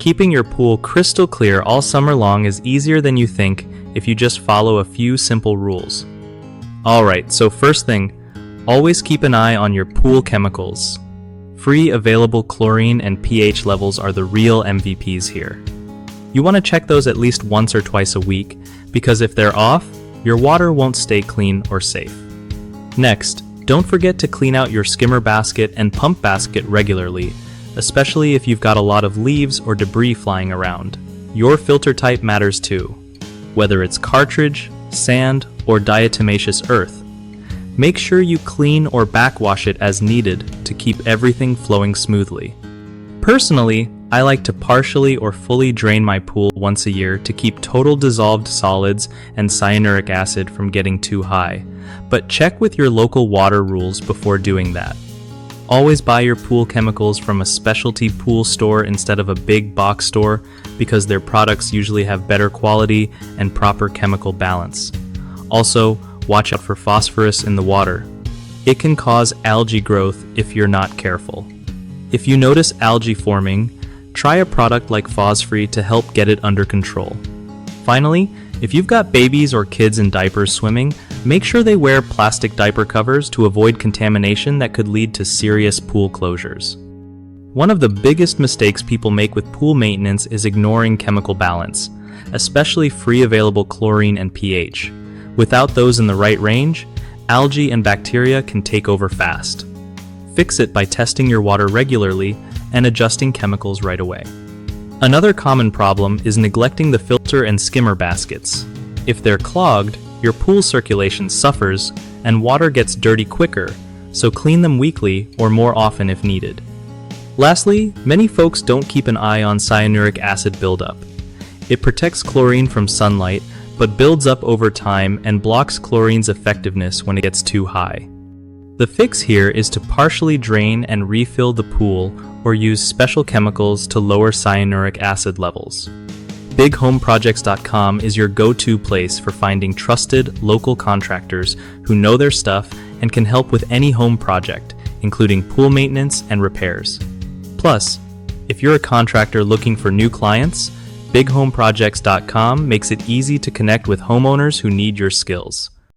Keeping your pool crystal clear all summer long is easier than you think if you just follow a few simple rules. Alright, so first thing, always keep an eye on your pool chemicals. Free available chlorine and pH levels are the real MVPs here. You want to check those at least once or twice a week, because if they're off, your water won't stay clean or safe. Next, don't forget to clean out your skimmer basket and pump basket regularly, especially if you've got a lot of leaves or debris flying around. Your filter type matters too, whether it's cartridge, sand, or diatomaceous earth. Make sure you clean or backwash it as needed to keep everything flowing smoothly. Personally, I like to partially or fully drain my pool once a year to keep total dissolved solids and cyanuric acid from getting too high, but check with your local water rules before doing that. Always buy your pool chemicals from a specialty pool store instead of a big box store because their products usually have better quality and proper chemical balance. Also, watch out for phosphorus in the water. It can cause algae growth if you're not careful. If you notice algae forming, try a product like Phosphorus to help get it under control. Finally, if you've got babies or kids in diapers swimming, make sure they wear plastic diaper covers to avoid contamination that could lead to serious pool closures. One of the biggest mistakes people make with pool maintenance is ignoring chemical balance, especially free available chlorine and pH. Without those in the right range, algae and bacteria can take over fast. Fix it by testing your water regularly and adjusting chemicals right away. Another common problem is neglecting the filter and skimmer baskets. If they're clogged, your pool circulation suffers and water gets dirty quicker, so clean them weekly or more often if needed. Lastly, many folks don't keep an eye on cyanuric acid buildup. It protects chlorine from sunlight, but builds up over time and blocks chlorine's effectiveness when it gets too high. The fix here is to partially drain and refill the pool or use special chemicals to lower cyanuric acid levels. BigHomeProjects.com is your go-to place for finding trusted local contractors who know their stuff and can help with any home project, including pool maintenance and repairs. Plus, if you're a contractor looking for new clients, BigHomeProjects.com makes it easy to connect with homeowners who need your skills.